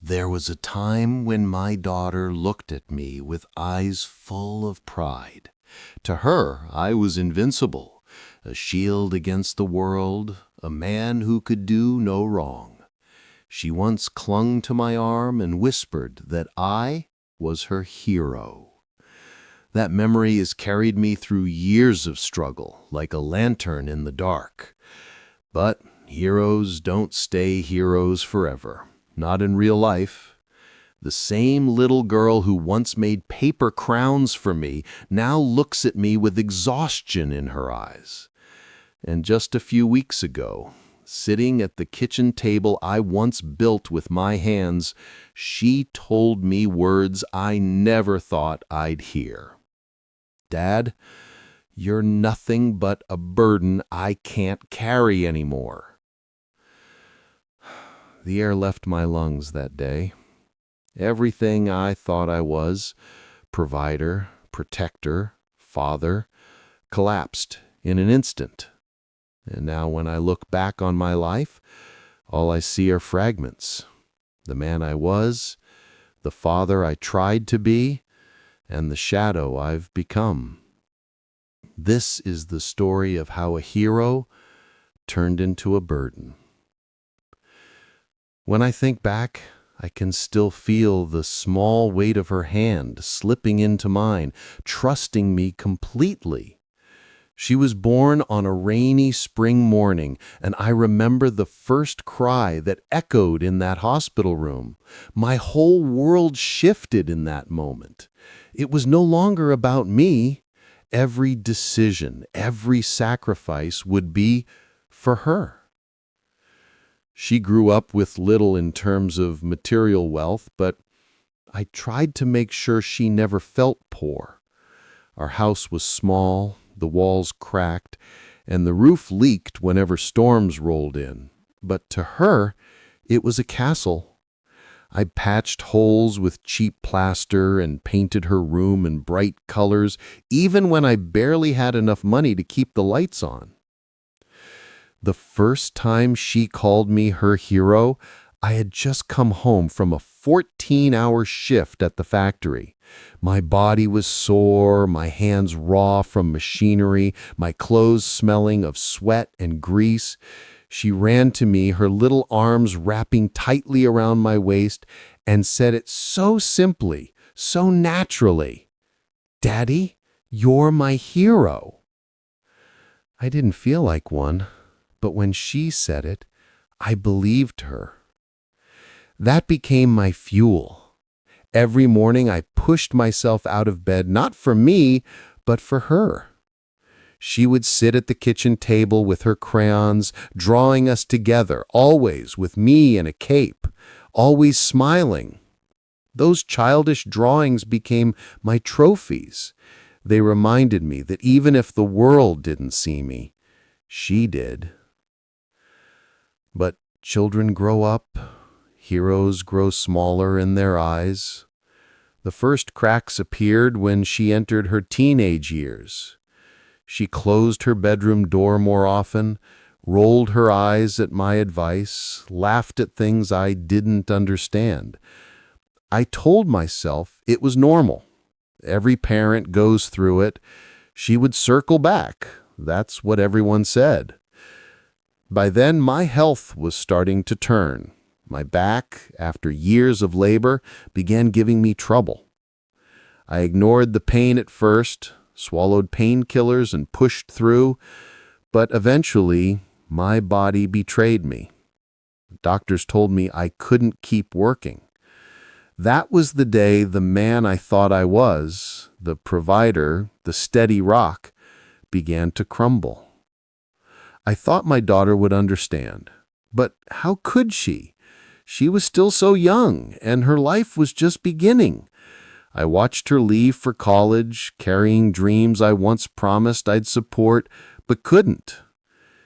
There was a time when my daughter looked at me with eyes full of pride. To her, I was invincible, a shield against the world, a man who could do no wrong. She once clung to my arm and whispered that I was her hero. That memory has carried me through years of struggle, like a lantern in the dark. But heroes don't stay heroes forever. Not in real life. The same little girl who once made paper crowns for me now looks at me with exhaustion in her eyes. And just a few weeks ago, sitting at the kitchen table I once built with my hands, she told me words I never thought I'd hear. "Dad, you're nothing but a burden I can't carry anymore." The air left my lungs that day. Everything I thought I was, provider, protector, father, collapsed in an instant. And now when I look back on my life, all I see are fragments. The man I was, the father I tried to be, and the shadow I've become. This is the story of how a hero turned into a burden. When I think back, I can still feel the small weight of her hand slipping into mine, trusting me completely. She was born on a rainy spring morning, and I remember the first cry that echoed in that hospital room. My whole world shifted in that moment. It was no longer about me. Every decision, every sacrifice would be for her. She grew up with little in terms of material wealth, but I tried to make sure she never felt poor. Our house was small, the walls cracked, and the roof leaked whenever storms rolled in. But to her, it was a castle. I patched holes with cheap plaster and painted her room in bright colors, even when I barely had enough money to keep the lights on. The first time she called me her hero, I had just come home from a 14-hour shift at the factory. My body was sore, my hands raw from machinery, my clothes smelling of sweat and grease. She ran to me, her little arms wrapping tightly around my waist, and said it so simply, so naturally. "Daddy, you're my hero." I didn't feel like one. But when she said it, I believed her. That became my fuel. Every morning I pushed myself out of bed, not for me, but for her. She would sit at the kitchen table with her crayons, drawing us together, always with me in a cape, always smiling. Those childish drawings became my trophies. They reminded me that even if the world didn't see me, she did. But children grow up, heroes grow smaller in their eyes. The first cracks appeared when she entered her teenage years. She closed her bedroom door more often, rolled her eyes at my advice, laughed at things I didn't understand. I told myself it was normal. Every parent goes through it. She would circle back. That's what everyone said. By then, my health was starting to turn. My back, after years of labor, began giving me trouble. I ignored the pain at first, swallowed painkillers and pushed through, but eventually, my body betrayed me. Doctors told me I couldn't keep working. That was the day the man I thought I was, the provider, the steady rock, began to crumble. I thought my daughter would understand, but how could she? She was still so young, and her life was just beginning. I watched her leave for college, carrying dreams I once promised I'd support, but couldn't.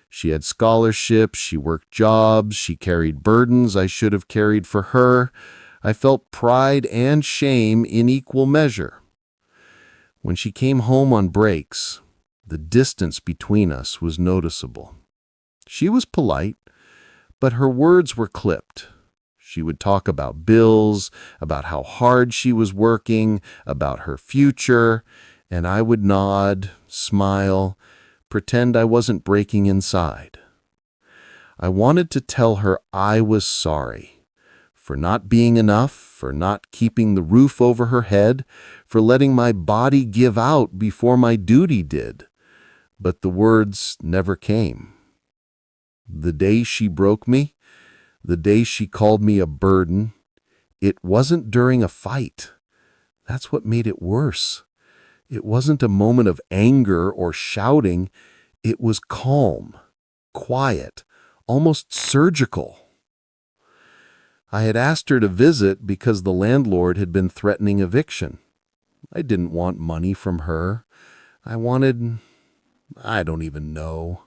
She had scholarships, she worked jobs, she carried burdens I should have carried for her. I felt pride and shame in equal measure. When she came home on breaks, the distance between us was noticeable. She was polite, but her words were clipped. She would talk about bills, about how hard she was working, about her future, and I would nod, smile, pretend I wasn't breaking inside. I wanted to tell her I was sorry for not being enough, for not keeping the roof over her head, for letting my body give out before my duty did. But the words never came. The day she broke me, the day she called me a burden, it wasn't during a fight. That's what made it worse. It wasn't a moment of anger or shouting. It was calm, quiet, almost surgical. I had asked her to visit because the landlord had been threatening eviction. I didn't want money from her. I wanted, I don't even know,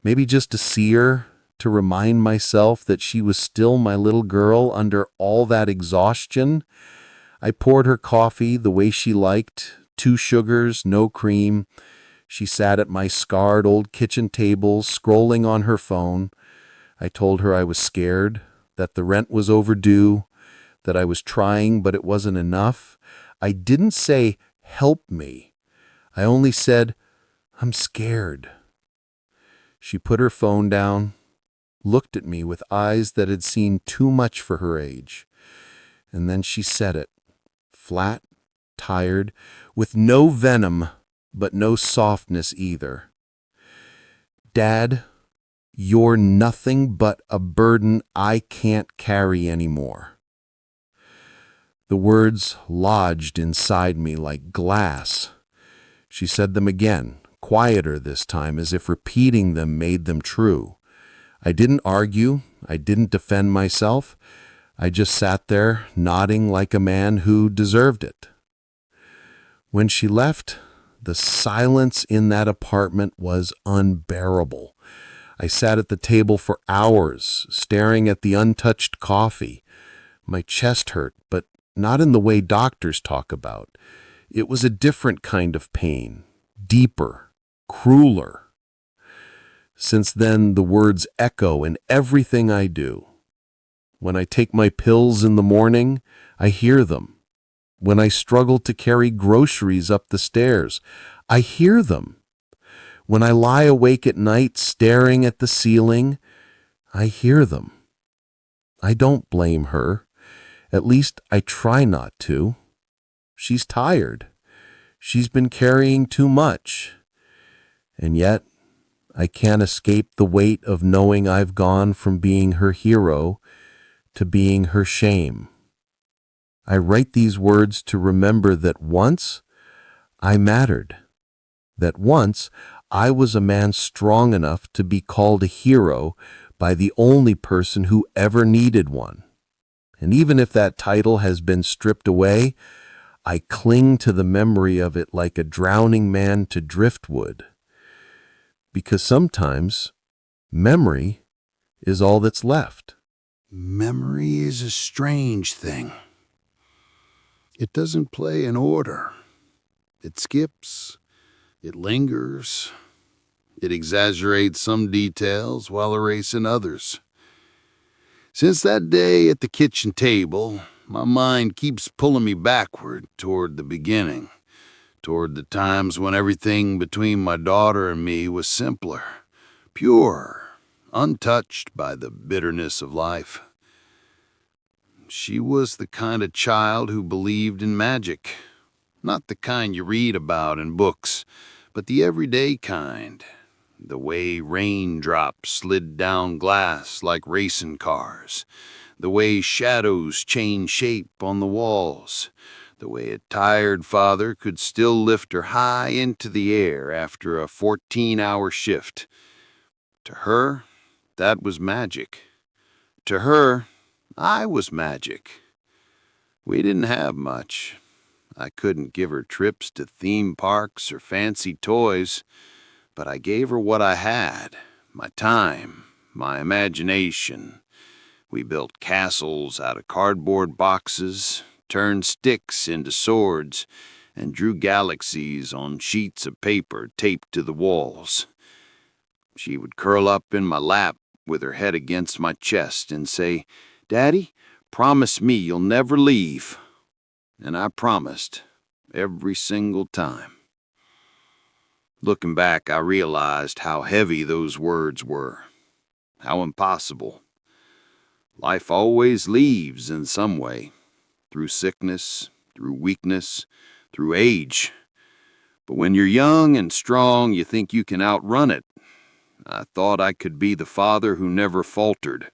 maybe just to see her, to remind myself that she was still my little girl under all that exhaustion. I poured her coffee the way she liked, 2 sugars, no cream. She sat at my scarred old kitchen table, scrolling on her phone. I told her I was scared, that the rent was overdue, that I was trying, but it wasn't enough. I didn't say, "Help me." I only said, "I'm scared." She put her phone down, looked at me with eyes that had seen too much for her age. And then she said it, flat, tired, with no venom, but no softness either. "Dad, you're nothing but a burden I can't carry anymore." The words lodged inside me like glass. She said them again, quieter this time, as if repeating them made them true. I didn't argue. I didn't defend myself. I just sat there, nodding like a man who deserved it. When she left, the silence in that apartment was unbearable. I sat at the table for hours, staring at the untouched coffee. My chest hurt, but not in the way doctors talk about. It was a different kind of pain, deeper, crueler. Since then, the words echo in everything I do. When I take my pills in the morning, I hear them. When I struggle to carry groceries up the stairs, I hear them. When I lie awake at night staring at the ceiling, I hear them. I don't blame her. At least I try not to. She's tired. She's been carrying too much. And yet, I can't escape the weight of knowing I've gone from being her hero to being her shame. I write these words to remember that once I mattered. That once I was a man strong enough to be called a hero by the only person who ever needed one. And even if that title has been stripped away, I cling to the memory of it like a drowning man to driftwood. Because sometimes memory is all that's left. Memory is a strange thing. It doesn't play in order. It skips. It lingers. It exaggerates some details while erasing others. Since that day at the kitchen table, my mind keeps pulling me backward toward the beginning, toward the times when everything between my daughter and me was simpler, pure, untouched by the bitterness of life. She was the kind of child who believed in magic. Not the kind you read about in books, but the everyday kind. The way raindrops slid down glass like racing cars. The way shadows changed shape on the walls. The way a tired father could still lift her high into the air after a 14-hour shift. To her, that was magic. To her, I was magic. We didn't have much. I couldn't give her trips to theme parks or fancy toys, but I gave her what I had, my time, my imagination. We built castles out of cardboard boxes, turned sticks into swords, and drew galaxies on sheets of paper taped to the walls. She would curl up in my lap with her head against my chest and say, "Daddy, Promise me you'll never leave. And I promised, every single time. Looking back, I realized how heavy those words were, how impossible. Life always leaves in some way, through sickness, through weakness, through age. But when you're young and strong, you think you can outrun it. I thought I could be the father who never faltered.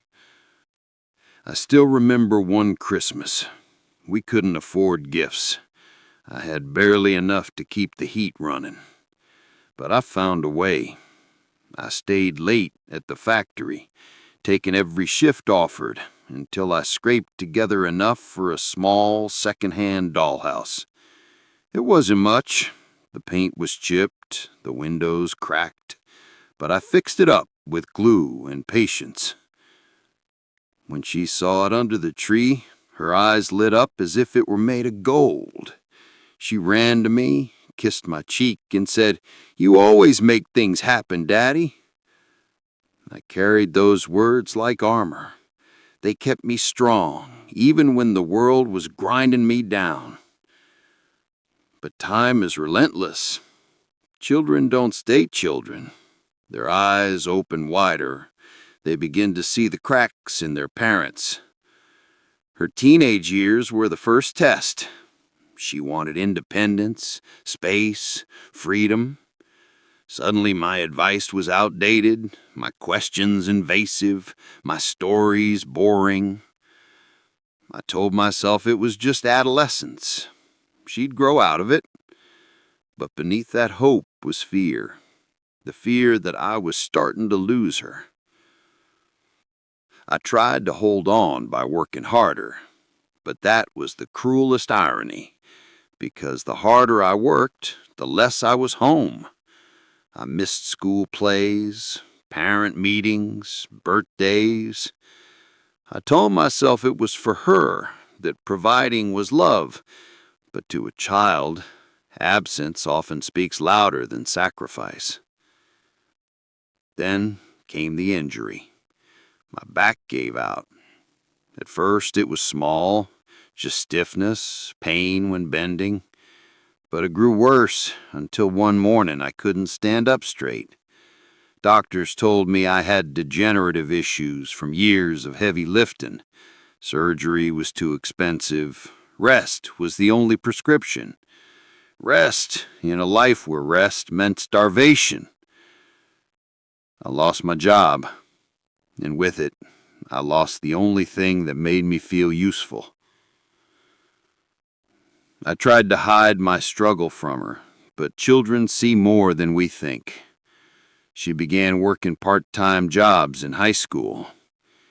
I still remember one Christmas. We couldn't afford gifts. I had barely enough to keep the heat running. But I found a way. I stayed late at the factory, taking every shift offered, until I scraped together enough for a small second-hand dollhouse. It wasn't much. The paint was chipped, the windows cracked, but I fixed it up with glue and patience. When she saw it under the tree, her eyes lit up as if it were made of gold. She ran to me, kissed my cheek, and said, "You always make things happen, Daddy." I carried those words like armor. They kept me strong, even when the world was grinding me down. But time is relentless. Children don't stay children. Their eyes open wider. They begin to see the cracks in their parents. Her teenage years were the first test. She wanted independence, space, freedom. Suddenly my advice was outdated, my questions invasive, my stories boring. I told myself it was just adolescence. She'd grow out of it. But beneath that hope was fear, the fear that I was starting to lose her. I tried to hold on by working harder, but that was the cruelest irony, because the harder I worked, the less I was home. I missed school plays, parent meetings, birthdays. I told myself it was for her, that providing was love, but to a child, absence often speaks louder than sacrifice. Then came the injury. My back gave out. At first it was small, just stiffness, pain when bending. But it grew worse until one morning I couldn't stand up straight. Doctors told me I had degenerative issues from years of heavy lifting. Surgery was too expensive. Rest was the only prescription. Rest in a life where rest meant starvation. I lost my job, and with it, I lost the only thing that made me feel useful. I tried to hide my struggle from her, but children see more than we think. She began working part-time jobs in high school.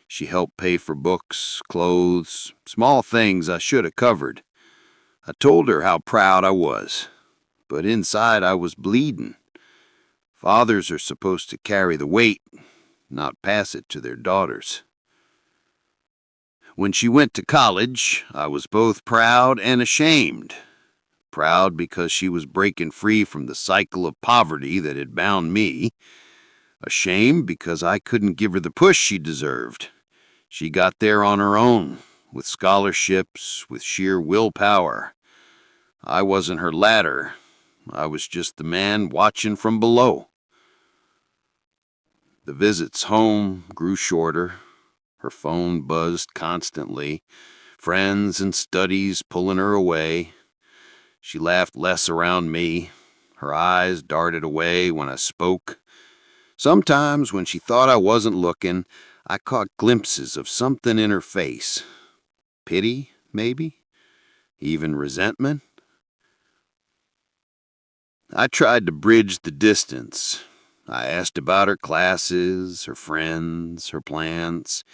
She helped pay for books, clothes, small things I should have covered. I told her how proud I was, but inside I was bleeding. Fathers are supposed to carry the weight, not pass it to their daughters. When she went to college, I was both proud and ashamed. Proud because she was breaking free from the cycle of poverty that had bound me. Ashamed because I couldn't give her the push she deserved. She got there on her own, with scholarships, with sheer willpower. I wasn't her ladder. I was just the man watching from below. The visits home grew shorter. Her phone buzzed constantly, friends and studies pulling her away. She laughed less around me. Her eyes darted away when I spoke. Sometimes, when she thought I wasn't looking, I caught glimpses of something in her face. Pity, maybe? Even resentment? I tried to bridge the distance. I asked about her classes, her friends, her plans.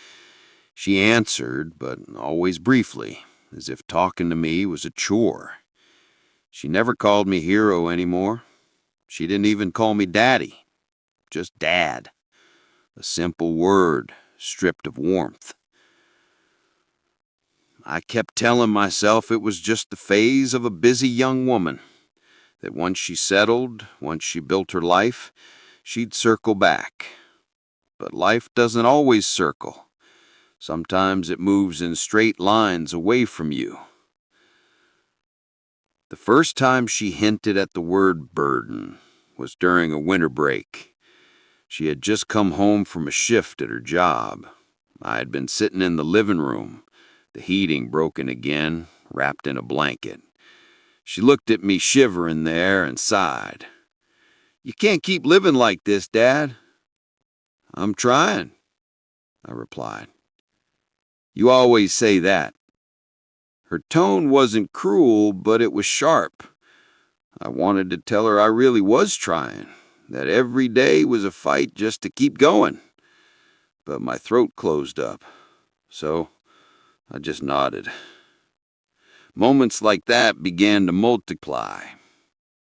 She answered, but always briefly, as if talking to me was a chore. She never called me hero anymore. She didn't even call me daddy, just dad. A simple word, stripped of warmth. I kept telling myself it was just the phase of a busy young woman, that once she settled, once she built her life, she'd circle back. But life doesn't always circle. Sometimes it moves in straight lines away from you. The first time she hinted at the word burden was during a winter break. She had just come home from a shift at her job. I had been sitting in the living room, the heating broken again, wrapped in a blanket. She looked at me shivering there and sighed. "You can't keep living like this, Dad." "I'm trying," I replied. "You always say that." Her tone wasn't cruel, but it was sharp. I wanted to tell her I really was trying, that every day was a fight just to keep going. But my throat closed up, so I just nodded. Moments like that began to multiply.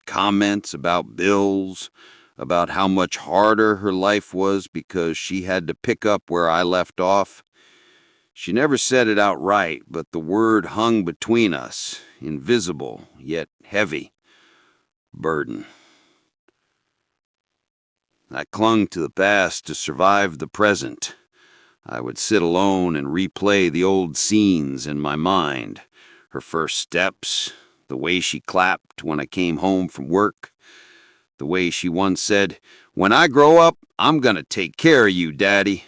Comments about bills, about how much harder her life was because she had to pick up where I left off. She never said it outright, but the word hung between us, invisible yet heavy. Burden. I clung to the past to survive the present. I would sit alone and replay the old scenes in my mind. Her first steps, the way she clapped when I came home from work, the way she once said, "When I grow up, I'm gonna take care of you, Daddy."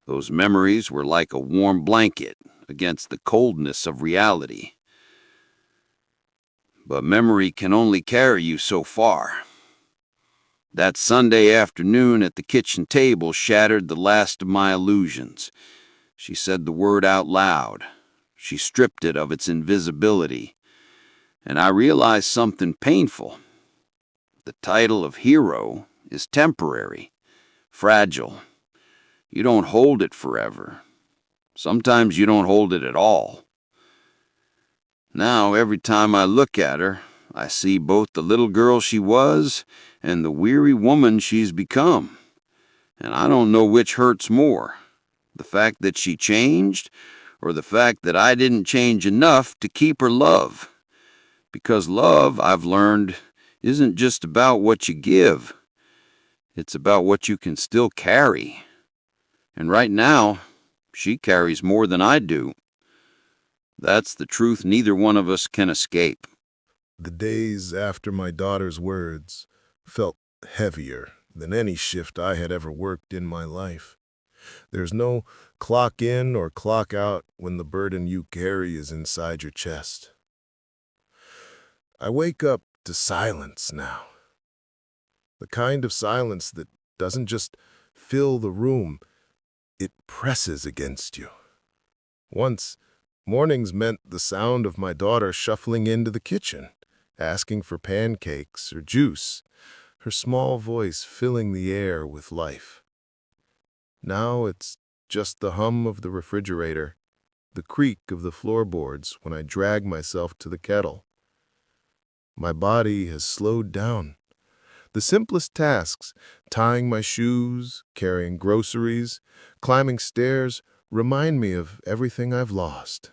Those memories were like a warm blanket against the coldness of reality. But memory can only carry you so far. That Sunday afternoon at the kitchen table shattered the last of my illusions. She said the word out loud. She stripped it of its invisibility. And I realized something painful. The title of hero is temporary, fragile. You don't hold it forever. Sometimes you don't hold it at all. Now, every time I look at her, I see both the little girl she was and the weary woman she's become. And I don't know which hurts more, the fact that she changed or the fact that I didn't change enough to keep her love. Because love, I've learned, isn't just about what you give. It's about what you can still carry. And right now, she carries more than I do. That's the truth neither one of us can escape. The days after my daughter's words felt heavier than any shift I had ever worked in my life. There's no clock in or clock out when the burden you carry is inside your chest. I wake up to silence now. The kind of silence that doesn't just fill the room, it presses against you. Once, mornings meant the sound of my daughter shuffling into the kitchen, asking for pancakes or juice, her small voice filling the air with life. Now it's just the hum of the refrigerator, the creak of the floorboards when I drag myself to the kettle. My body has slowed down. The simplest tasks, tying my shoes, carrying groceries, climbing stairs, remind me of everything I've lost.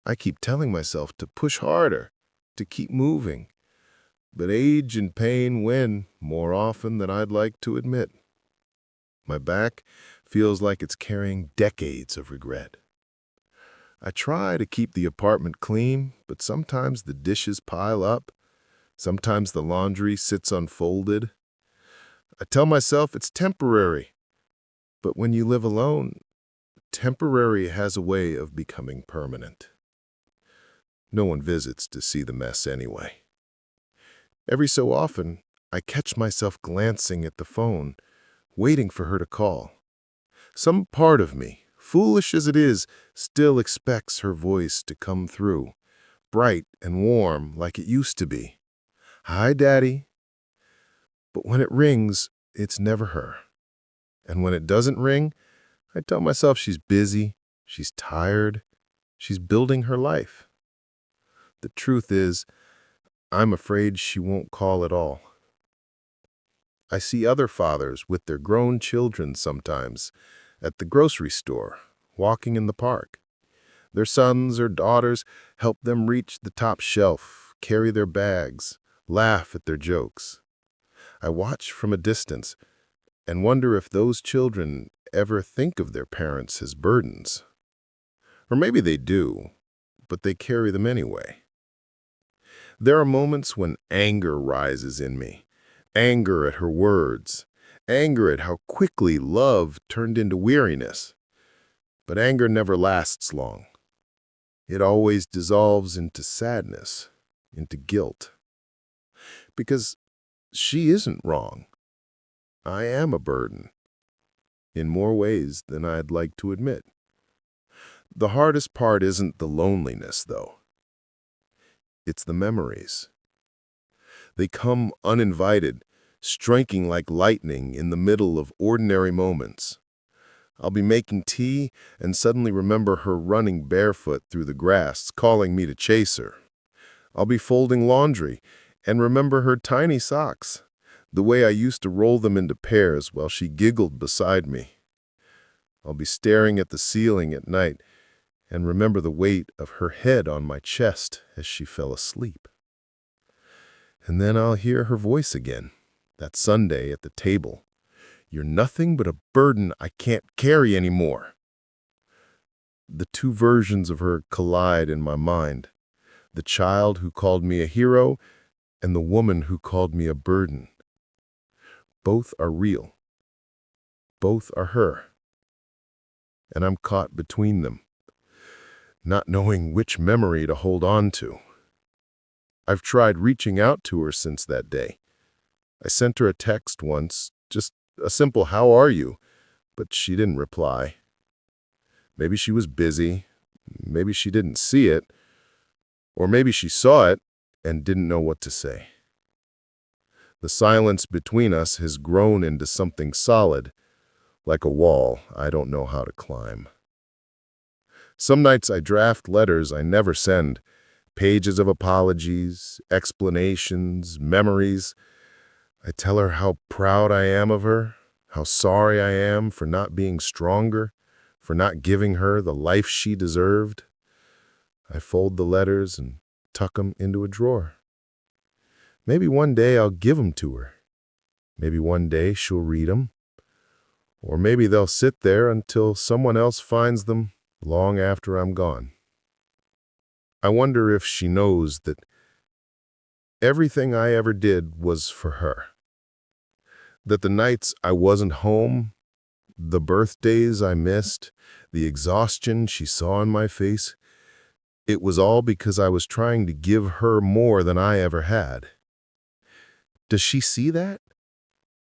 I keep telling myself to push harder, to keep moving. But age and pain win more often than I'd like to admit. My back feels like it's carrying decades of regret. I try to keep the apartment clean, but sometimes the dishes pile up. Sometimes the laundry sits unfolded. I tell myself it's temporary. But when you live alone, temporary has a way of becoming permanent. No one visits to see the mess anyway. Every so often, I catch myself glancing at the phone, waiting for her to call. Some part of me, foolish as it is, still expects her voice to come through, bright and warm like it used to be. "Hi, Daddy." But when it rings, it's never her. And when it doesn't ring, I tell myself she's busy, she's tired, she's building her life. The truth is, I'm afraid she won't call at all. I see other fathers with their grown children sometimes, at the grocery store, walking in the park. Their sons or daughters help them reach the top shelf, carry their bags, laugh at their jokes. I watch from a distance, and wonder if those children ever think of their parents as burdens. Or maybe they do, but they carry them anyway. There are moments when anger rises in me, anger at her words, anger at how quickly love turned into weariness. But anger never lasts long. It always dissolves into sadness, into guilt. Because she isn't wrong. I am a burden, in more ways than I'd like to admit. The hardest part isn't the loneliness, though. It's the memories. They come uninvited, striking like lightning in the middle of ordinary moments. I'll be making tea and suddenly remember her running barefoot through the grass, calling me to chase her. I'll be folding laundry and remember her tiny socks, the way I used to roll them into pairs while she giggled beside me. I'll be staring at the ceiling at night and remember the weight of her head on my chest as she fell asleep. And then I'll hear her voice again, that Sunday at the table. "You're nothing but a burden I can't carry anymore." The two versions of her collide in my mind, the child who called me a hero and the woman who called me a burden. Both are real. Both are her. And I'm caught between them, not knowing which memory to hold on to. I've tried reaching out to her since that day. I sent her a text once, just a simple "how are you?" but she didn't reply. Maybe she was busy, maybe she didn't see it, or maybe she saw it and didn't know what to say. The silence between us has grown into something solid, like a wall I don't know how to climb. Some nights I draft letters I never send, pages of apologies, explanations, memories. I tell her how proud I am of her, how sorry I am for not being stronger, for not giving her the life she deserved. I fold the letters and tuck them into a drawer. Maybe one day I'll give them to her. Maybe one day she'll read them. Or maybe they'll sit there until someone else finds them long after I'm gone. I wonder if she knows that everything I ever did was for her. That the nights I wasn't home, the birthdays I missed, the exhaustion she saw in my face, it was all because I was trying to give her more than I ever had. Does she see that?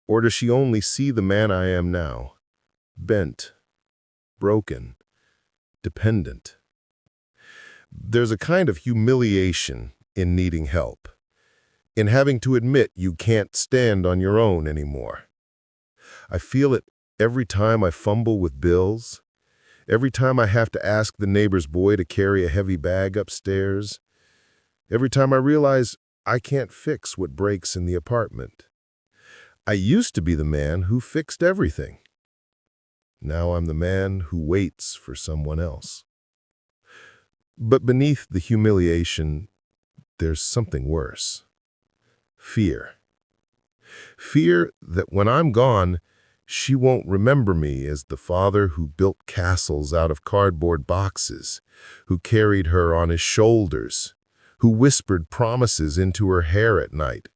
Or does she only see the man I am now, bent, broken, dependent? There's a kind of humiliation in needing help, in having to admit you can't stand on your own anymore. I feel it every time I fumble with bills, every time I have to ask the neighbor's boy to carry a heavy bag upstairs, every time I realize I can't fix what breaks in the apartment. I used to be the man who fixed everything. Now I'm the man who waits for someone else. But beneath the humiliation, there's something worse. Fear. Fear that when I'm gone, she won't remember me as the father who built castles out of cardboard boxes, who carried her on his shoulders, who whispered promises into her hair at night.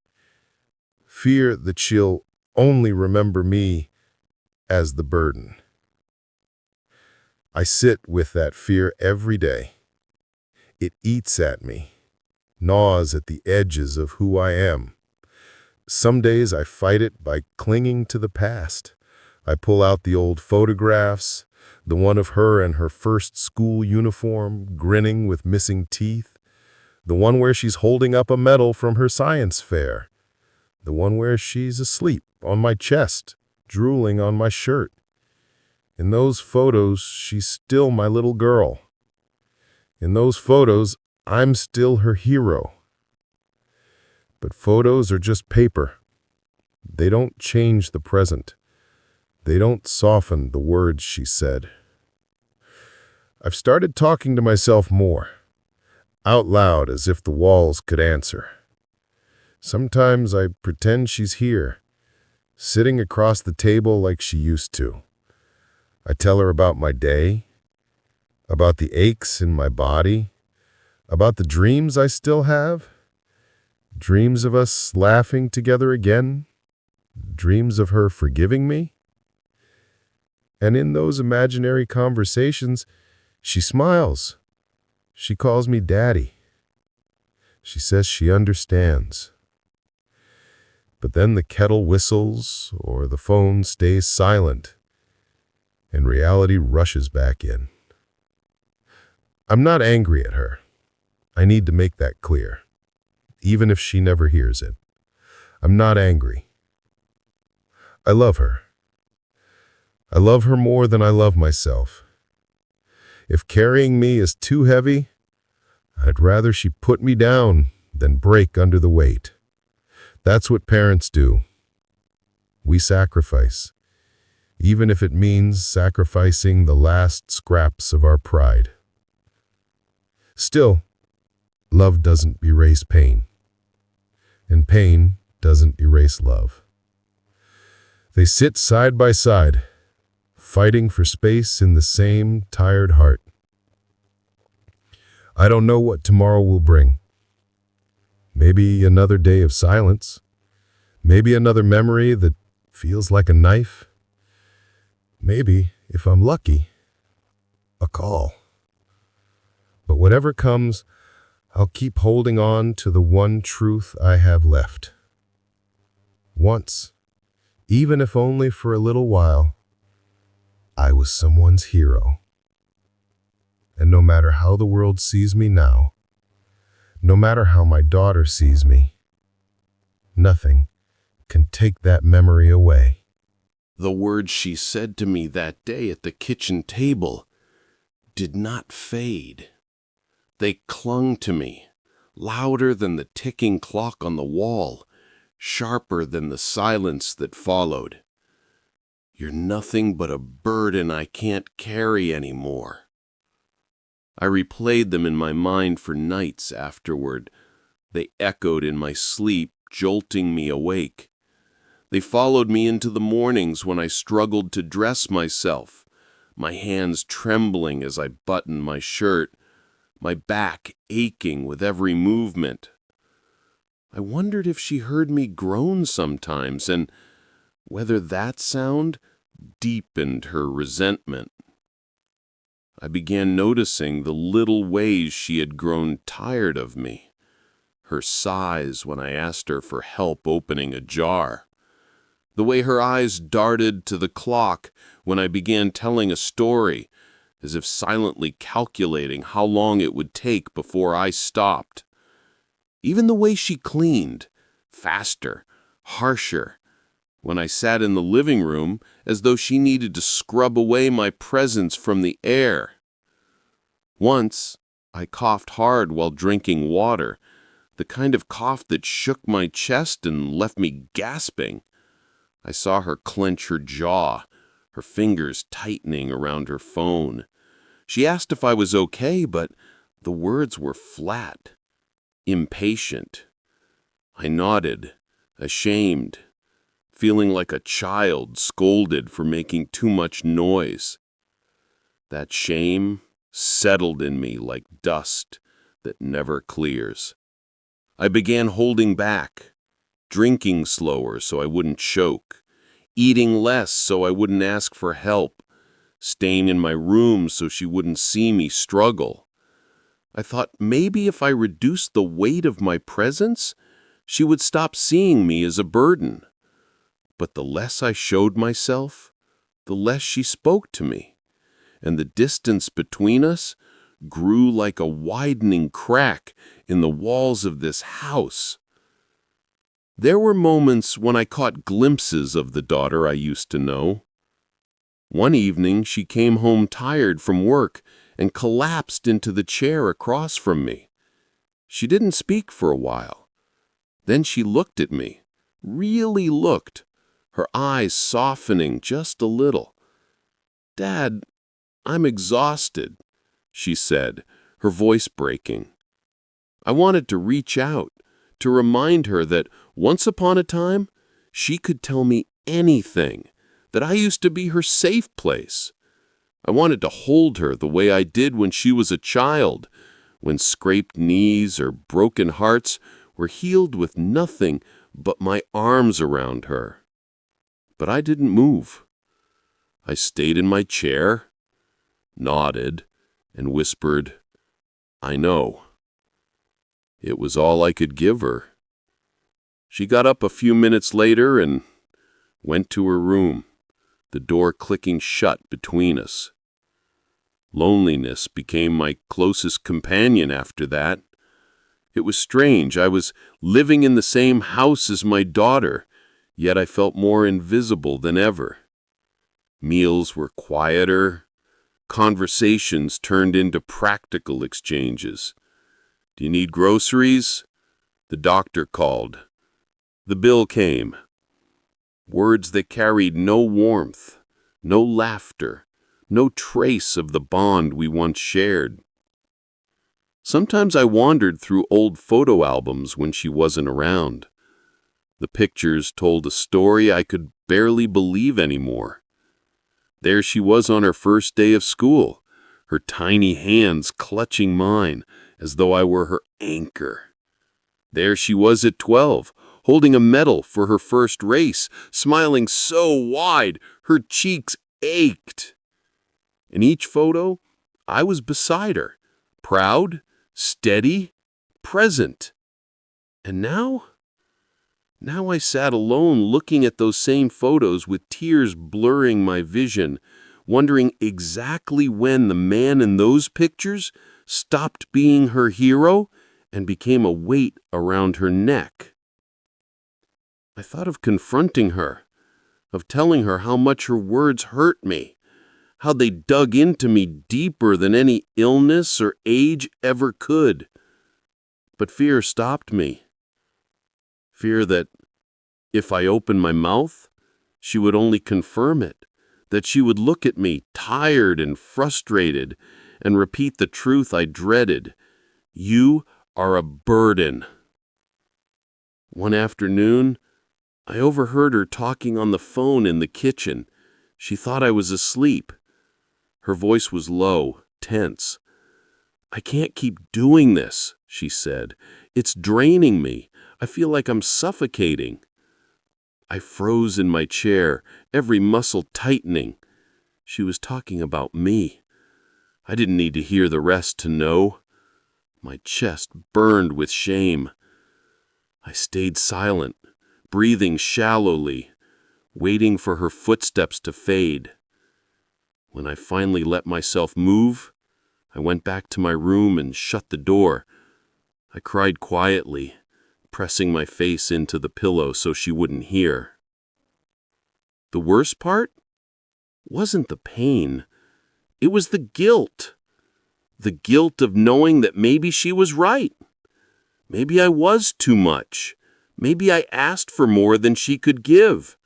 Fear that she'll only remember me as the burden. I sit with that fear every day. It eats at me, gnaws at the edges of who I am. Some days I fight it by clinging to the past. I pull out the old photographs, the one of her in her first school uniform, grinning with missing teeth, the one where she's holding up a medal from her science fair, the one where she's asleep on my chest, drooling on my shirt. In those photos, she's still my little girl. In those photos, I'm still her hero. But photos are just paper. They don't change the present. They don't soften the words she said. I've started talking to myself more, out loud as if the walls could answer. Sometimes I pretend she's here. sitting across the table like she used to. I tell her about my day, about the aches in my body, about the dreams I still have, dreams of us laughing together again, dreams of her forgiving me. And in those imaginary conversations, she smiles. She calls me Daddy. She says she understands. But then the kettle whistles or the phone stays silent, and reality rushes back in. I'm not angry at her. I need to make that clear, even if she never hears it. I'm not angry. I love her. I love her more than I love myself. If carrying me is too heavy, I'd rather she put me down than break under the weight. That's what parents do. We sacrifice, even if it means sacrificing the last scraps of our pride. Still, love doesn't erase pain, and pain doesn't erase love. They sit side by side, fighting for space in the same tired heart. I don't know what tomorrow will bring. Maybe another day of silence. Maybe another memory that feels like a knife. Maybe, if I'm lucky, a call. But whatever comes, I'll keep holding on to the one truth I have left. Once, even if only for a little while, I was someone's hero. And no matter how the world sees me now, no matter how my daughter sees me, nothing can take that memory away. The words she said to me that day at the kitchen table did not fade. They clung to me, louder than the ticking clock on the wall, sharper than the silence that followed. You're nothing but a burden I can't carry anymore. I replayed them in my mind for nights afterward. They echoed in my sleep, jolting me awake. They followed me into the mornings when I struggled to dress myself, my hands trembling as I buttoned my shirt, my back aching with every movement. I wondered if she heard me groan sometimes, and whether that sound deepened her resentment. I began noticing the little ways she had grown tired of me. Her sighs when I asked her for help opening a jar. The way her eyes darted to the clock when I began telling a story, as if silently calculating how long it would take before I stopped. Even the way she cleaned, faster, harsher, when I sat in the living room as though she needed to scrub away my presence from the air. Once, I coughed hard while drinking water, the kind of cough that shook my chest and left me gasping. I saw her clench her jaw, her fingers tightening around her phone. She asked if I was okay, but the words were flat, impatient. I nodded, ashamed, feeling like a child scolded for making too much noise. That shame settled in me like dust that never clears. I began holding back, drinking slower so I wouldn't choke, eating less so I wouldn't ask for help, staying in my room so she wouldn't see me struggle. I thought maybe if I reduced the weight of my presence, she would stop seeing me as a burden. But the less I showed myself, the less she spoke to me, and the distance between us grew like a widening crack in the walls of this house. There were moments when I caught glimpses of the daughter I used to know. One evening, she came home tired from work and collapsed into the chair across from me. She didn't speak for a while. Then she looked at me, really looked, her eyes softening just a little. "Dad, I'm exhausted," she said, her voice breaking. I wanted to reach out, to remind her that once upon a time, she could tell me anything, that I used to be her safe place. I wanted to hold her the way I did when she was a child, when scraped knees or broken hearts were healed with nothing but my arms around her. But I didn't move. I stayed in my chair, nodded, and whispered, "I know." It was all I could give her. She got up a few minutes later and went to her room, the door clicking shut between us. Loneliness became my closest companion after that. It was strange. I was living in the same house as my daughter, yet I felt more invisible than ever. Meals were quieter. Conversations turned into practical exchanges. "Do you need groceries?" The doctor called. The bill came. Words that carried no warmth, no laughter, no trace of the bond we once shared. Sometimes I wandered through old photo albums when she wasn't around. The pictures told a story I could barely believe anymore. There she was on her first day of school, her tiny hands clutching mine as though I were her anchor. There she was at 12, holding a medal for her first race, smiling so wide her cheeks ached. In each photo, I was beside her, proud, steady, present. And now I sat alone looking at those same photos with tears blurring my vision, wondering exactly when the man in those pictures stopped being her hero and became a weight around her neck. I thought of confronting her, of telling her how much her words hurt me, how they dug into me deeper than any illness or age ever could. But fear stopped me. Fear that if I opened my mouth, she would only confirm it, that she would look at me, tired and frustrated, and repeat the truth I dreaded. "You are a burden." One afternoon, I overheard her talking on the phone in the kitchen. She thought I was asleep. Her voice was low, tense. "I can't keep doing this," she said. "It's draining me. I feel like I'm suffocating." I froze in my chair, every muscle tightening. She was talking about me. I didn't need to hear the rest to know. My chest burned with shame. I stayed silent, breathing shallowly, waiting for her footsteps to fade. When I finally let myself move, I went back to my room and shut the door. I cried quietly, pressing my face into the pillow so she wouldn't hear. The worst part wasn't the pain. It was the guilt. The guilt of knowing that maybe she was right. Maybe I was too much. Maybe I asked for more than she could give.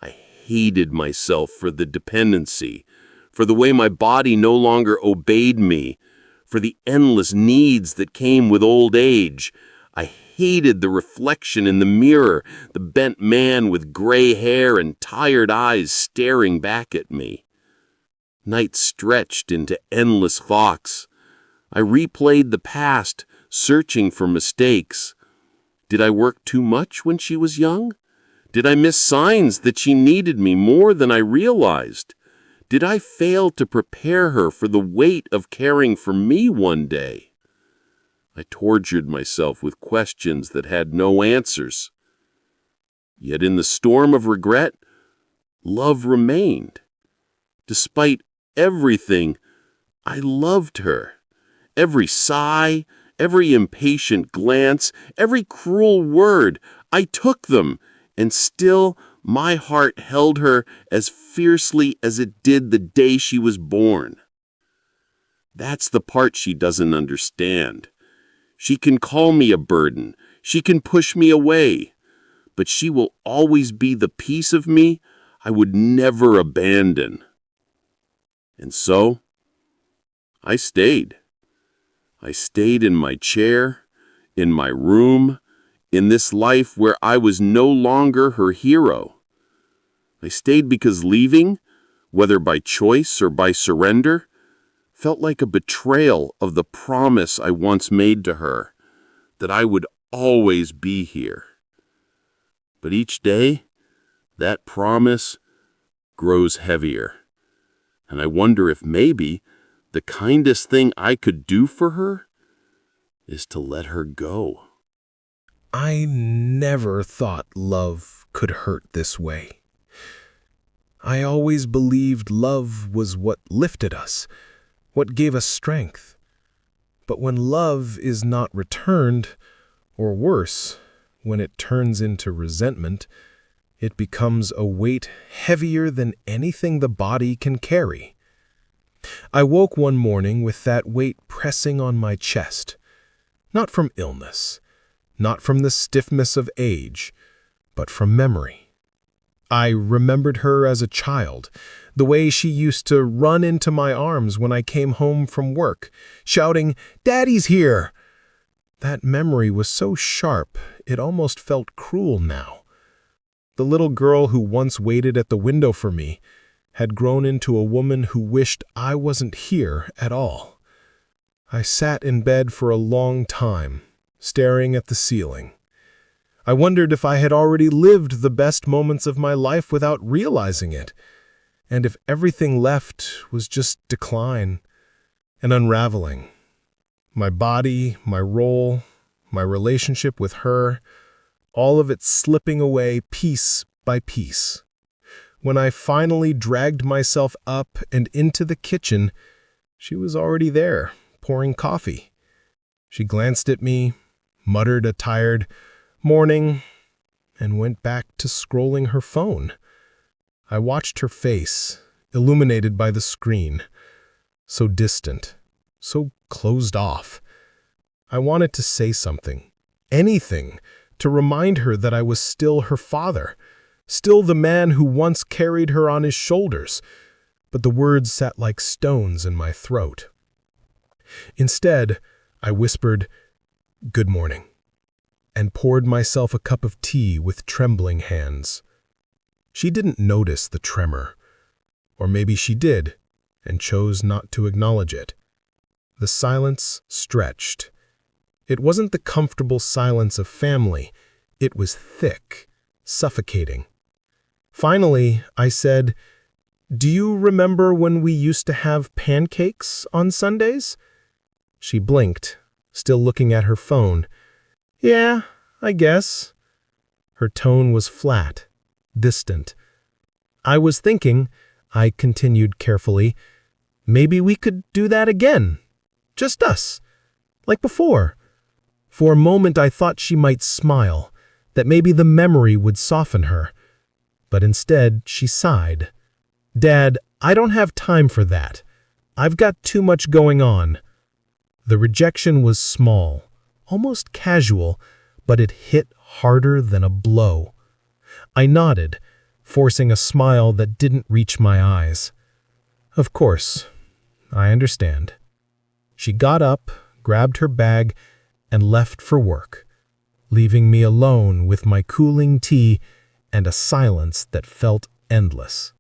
I hated myself for the dependency, for the way my body no longer obeyed me, for the endless needs that came with old age. I hated the reflection in the mirror, the bent man with gray hair and tired eyes staring back at me. Nights stretched into endless clocks. I replayed the past, searching for mistakes. Did I work too much when she was young? Did I miss signs that she needed me more than I realized? Did I fail to prepare her for the weight of caring for me one day? I tortured myself with questions that had no answers. Yet in the storm of regret, love remained. Despite everything, I loved her. Every sigh, every impatient glance, every cruel word, I took them, and still my heart held her as fiercely as it did the day she was born. That's the part she doesn't understand. She can call me a burden. She can push me away. But she will always be the piece of me I would never abandon. And so, I stayed. I stayed in my chair, in my room, in this life where I was no longer her hero. I stayed because leaving, whether by choice or by surrender, felt like a betrayal of the promise I once made to her, that I would always be here. But each day, that promise grows heavier, and I wonder if maybe the kindest thing I could do for her is to let her go. I never thought love could hurt this way. I always believed love was what lifted us, what gave us strength. But when love is not returned, or worse, when it turns into resentment, it becomes a weight heavier than anything the body can carry. I woke one morning with that weight pressing on my chest, not from illness, not from the stiffness of age, but from memory. I remembered her as a child, the way she used to run into my arms when I came home from work, shouting, "Daddy's here!" That memory was so sharp, it almost felt cruel now. The little girl who once waited at the window for me had grown into a woman who wished I wasn't here at all. I sat in bed for a long time, staring at the ceiling. I wondered if I had already lived the best moments of my life without realizing it, and if everything left was just decline and unraveling. My body, my role, my relationship with her, all of it slipping away piece by piece. When I finally dragged myself up and into the kitchen, she was already there, pouring coffee. She glanced at me, muttered a tired "morning," and went back to scrolling her phone. I watched her face, illuminated by the screen, so distant, so closed off. I wanted to say something, anything, to remind her that I was still her father, still the man who once carried her on his shoulders, but the words sat like stones in my throat. Instead, I whispered, "Good morning," and poured myself a cup of tea with trembling hands. She didn't notice the tremor, or maybe she did, and chose not to acknowledge it. The silence stretched. It wasn't the comfortable silence of family. It was thick, suffocating. Finally, I said, "Do you remember when we used to have pancakes on Sundays?" She blinked, still looking at her phone. "Yeah, I guess." Her tone was flat, distant. "I was thinking," I continued carefully, "maybe we could do that again. Just us. Like before." For a moment I thought she might smile, that maybe the memory would soften her. But instead she sighed. "Dad, I don't have time for that. I've got too much going on." The rejection was small, almost casual, but it hit harder than a blow. I nodded, forcing a smile that didn't reach my eyes. "Of course, I understand." She got up, grabbed her bag, and left for work, leaving me alone with my cooling tea and a silence that felt endless.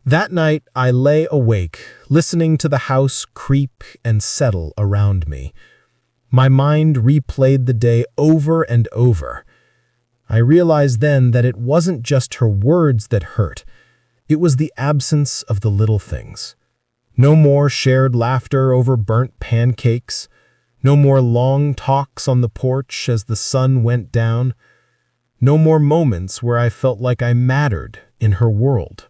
That night, I lay awake, listening to the house creak and settle around me. My mind replayed the day over and over. I realized then that it wasn't just her words that hurt. It was the absence of the little things. No more shared laughter over burnt pancakes. No more long talks on the porch as the sun went down. No more moments where I felt like I mattered in her world.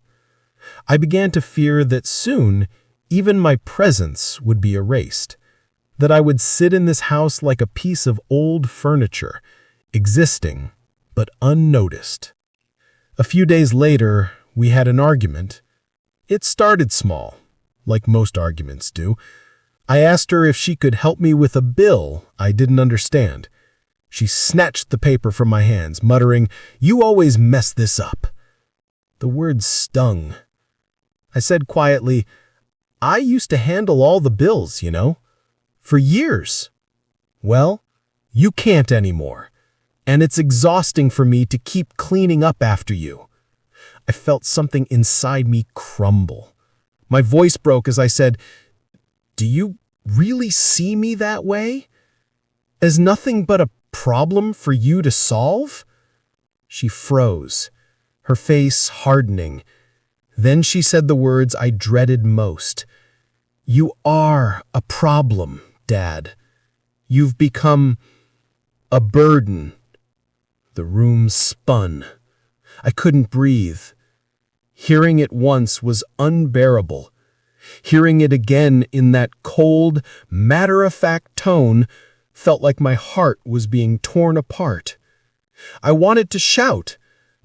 I began to fear that soon, even my presence would be erased, that I would sit in this house like a piece of old furniture, existing, but unnoticed. A few days later, we had an argument. It started small, like most arguments do. I asked her if she could help me with a bill I didn't understand. She snatched the paper from my hands, muttering, "You always mess this up." The words stung. I said quietly, "I used to handle all the bills, you know, for years." "Well, you can't anymore, and it's exhausting for me to keep cleaning up after you." I felt something inside me crumble. My voice broke as I said, "Do you really see me that way? As nothing but a problem for you to solve?" She froze, her face hardening. Then she said the words I dreaded most. "You are a problem, Dad. You've become a burden." The room spun. I couldn't breathe. Hearing it once was unbearable. Hearing it again in that cold, matter-of-fact tone felt like my heart was being torn apart. I wanted to shout,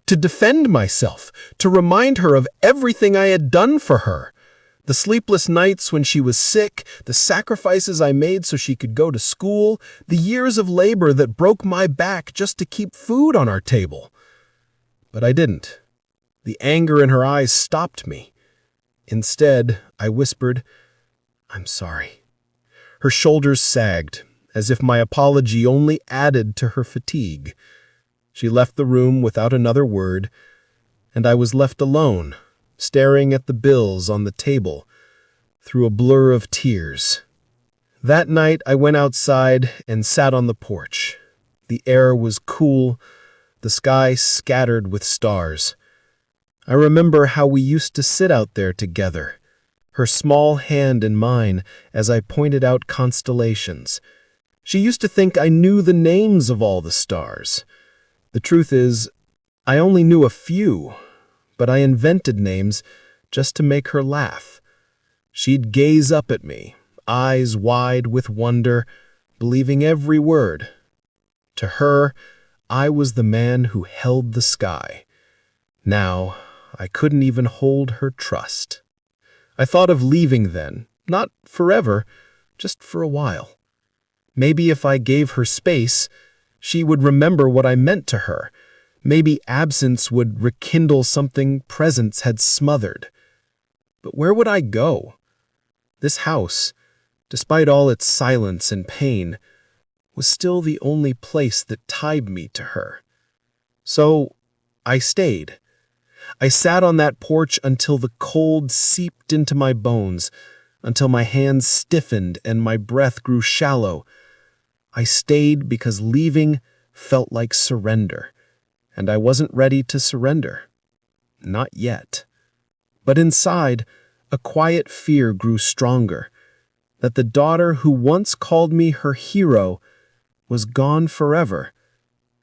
to defend myself, to remind her of everything I had done for her. The sleepless nights when she was sick, the sacrifices I made so she could go to school, the years of labor that broke my back just to keep food on our table. But I didn't. The anger in her eyes stopped me. Instead, I whispered, "I'm sorry." Her shoulders sagged, as if my apology only added to her fatigue. She left the room without another word, and I was left alone, staring at the bills on the table through a blur of tears. That night, I went outside and sat on the porch. The air was cool, the sky scattered with stars. I remember how we used to sit out there together, her small hand in mine as I pointed out constellations. She used to think I knew the names of all the stars. The truth is, I only knew a few, but I invented names just to make her laugh. She'd gaze up at me, eyes wide with wonder, believing every word. To her, I was the man who held the sky. Now, I couldn't even hold her trust. I thought of leaving then, not forever, just for a while. Maybe if I gave her space, she would remember what I meant to her. Maybe absence would rekindle something presence had smothered. But where would I go? This house, despite all its silence and pain, was still the only place that tied me to her. So I stayed. I sat on that porch until the cold seeped into my bones, until my hands stiffened and my breath grew shallow. I stayed because leaving felt like surrender, and I wasn't ready to surrender. Not yet. But inside, a quiet fear grew stronger, that the daughter who once called me her hero was gone forever,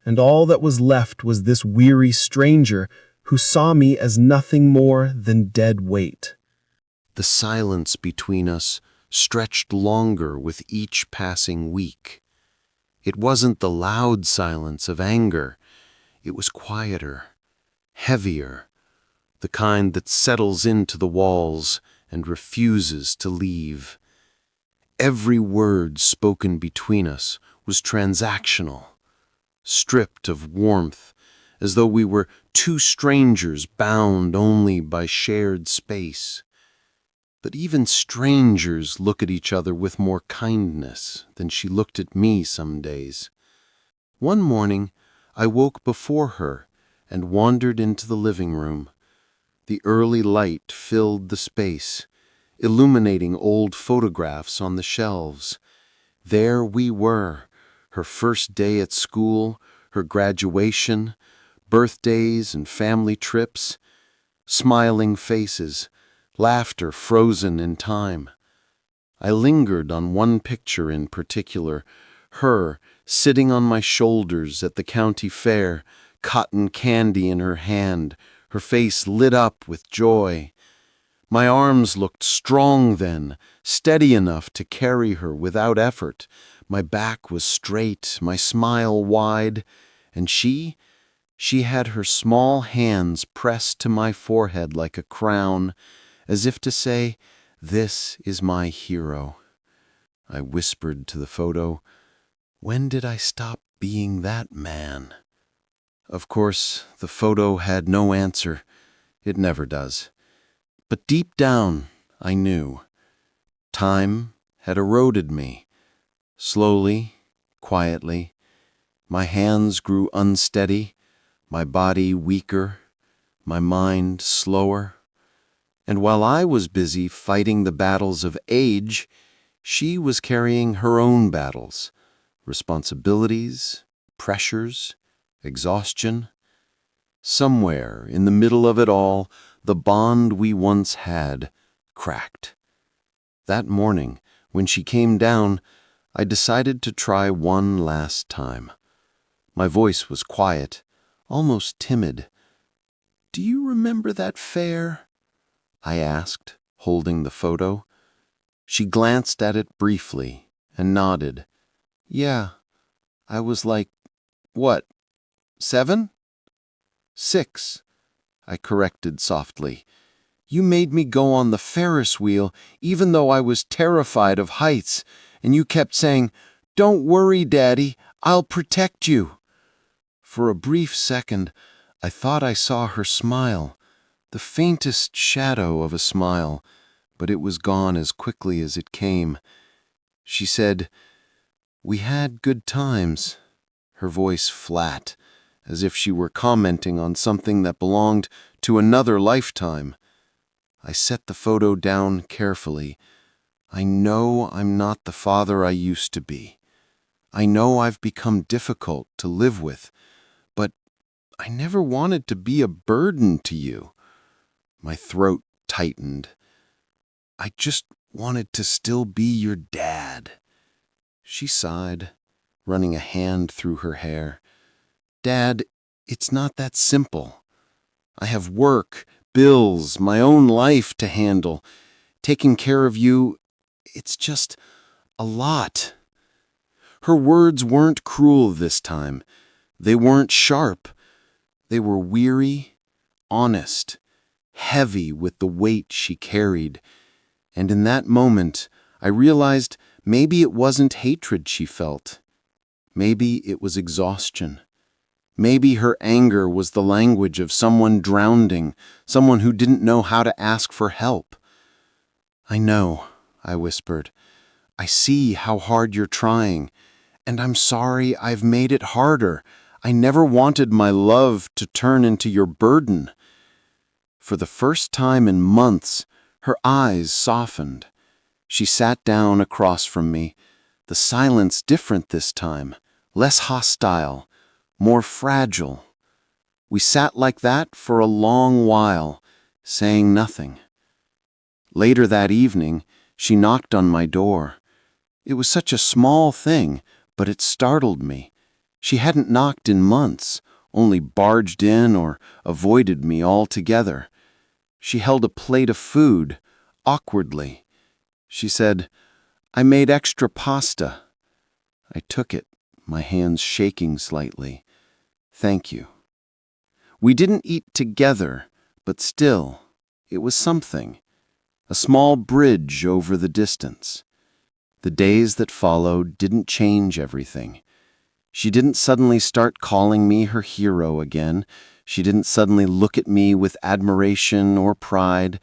and all that was left was this weary stranger who saw me as nothing more than dead weight. The silence between us stretched longer with each passing week. It wasn't the loud silence of anger. It was quieter, heavier, the kind that settles into the walls and refuses to leave. Every word spoken between us was transactional, stripped of warmth, as though we were two strangers bound only by shared space. But even strangers look at each other with more kindness than she looked at me some days. One morning, I woke before her and wandered into the living room. The early light filled the space, illuminating old photographs on the shelves. There we were, her first day at school, her graduation, birthdays and family trips, smiling faces, laughter frozen in time. I lingered on one picture in particular, her sitting on my shoulders at the county fair, cotton candy in her hand, her face lit up with joy. My arms looked strong then, steady enough to carry her without effort. My back was straight, my smile wide, and she had her small hands pressed to my forehead like a crown, as if to say, "This is my hero." I whispered to the photo, "When did I stop being that man?" Of course, the photo had no answer. It never does. But deep down, I knew. Time had eroded me. Slowly, quietly, my hands grew unsteady, my body weaker, my mind slower. And while I was busy fighting the battles of age, she was carrying her own battles, responsibilities, pressures, exhaustion. Somewhere in the middle of it all, the bond we once had cracked. That morning, when she came down, I decided to try one last time. My voice was quiet, almost timid. "Do you remember that fair?" I asked, holding the photo. She glanced at it briefly and nodded. "Yeah, I was like, what, 7? 6, I corrected softly. "You made me go on the Ferris wheel even though I was terrified of heights, and you kept saying, 'Don't worry, Daddy, I'll protect you.'" For a brief second, I thought I saw her smile, the faintest shadow of a smile, but it was gone as quickly as it came. She said, "We had good times," her voice flat, as if she were commenting on something that belonged to another lifetime. I set the photo down carefully. I know I'm not the father I used to be. I know I've become difficult to live with, but I never wanted to be a burden to you. My throat tightened. I just wanted to still be your dad. She sighed, running a hand through her hair. "Dad, it's not that simple. I have work, bills, my own life to handle. Taking care of you, it's just a lot." Her words weren't cruel this time. They weren't sharp. They were weary, honest, heavy with the weight she carried. And in that moment, I realized maybe it wasn't hatred she felt. Maybe it was exhaustion. Maybe her anger was the language of someone drowning, someone who didn't know how to ask for help. "I know," I whispered. "I see how hard you're trying, and I'm sorry I've made it harder. I never wanted my love to turn into your burden." For the first time in months, her eyes softened. She sat down across from me, the silence different this time, less hostile, more fragile. We sat like that for a long while, saying nothing. Later that evening, she knocked on my door. It was such a small thing, but it startled me. She hadn't knocked in months, only barged in or avoided me altogether. She held a plate of food, awkwardly. She said, "I made extra pasta." I took it, my hands shaking slightly. "Thank you." We didn't eat together, but still, it was something. A small bridge over the distance. The days that followed didn't change everything. She didn't suddenly start calling me her hero again. She didn't suddenly look at me with admiration or pride.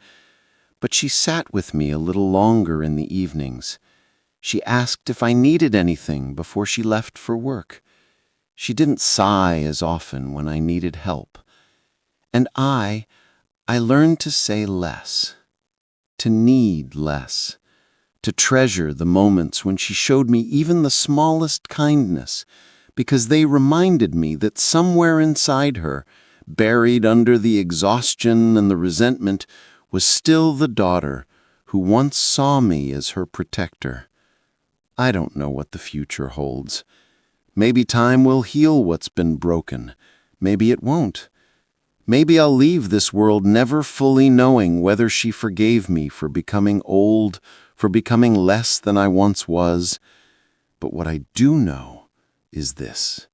But she sat with me a little longer in the evenings. She asked if I needed anything before she left for work. She didn't sigh as often when I needed help. And I learned to say less, to need less, to treasure the moments when she showed me even the smallest kindness, because they reminded me that somewhere inside her, buried under the exhaustion and the resentment, was still the daughter who once saw me as her protector. I don't know what the future holds. Maybe time will heal what's been broken. Maybe it won't. Maybe I'll leave this world never fully knowing whether she forgave me for becoming old, for becoming less than I once was. But what I do know is this: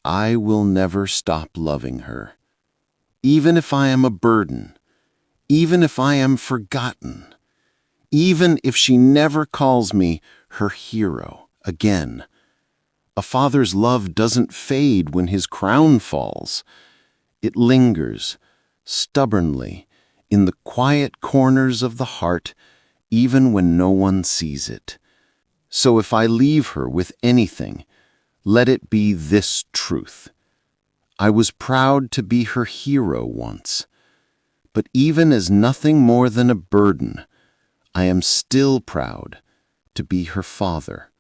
I will never stop loving her. Even if I am a burden, even if I am forgotten, even if she never calls me her hero again. A father's love doesn't fade when his crown falls. It lingers, stubbornly, in the quiet corners of the heart, even when no one sees it. So if I leave her with anything, let it be this truth: I was proud to be her hero once. But even as nothing more than a burden, I am still proud to be her father.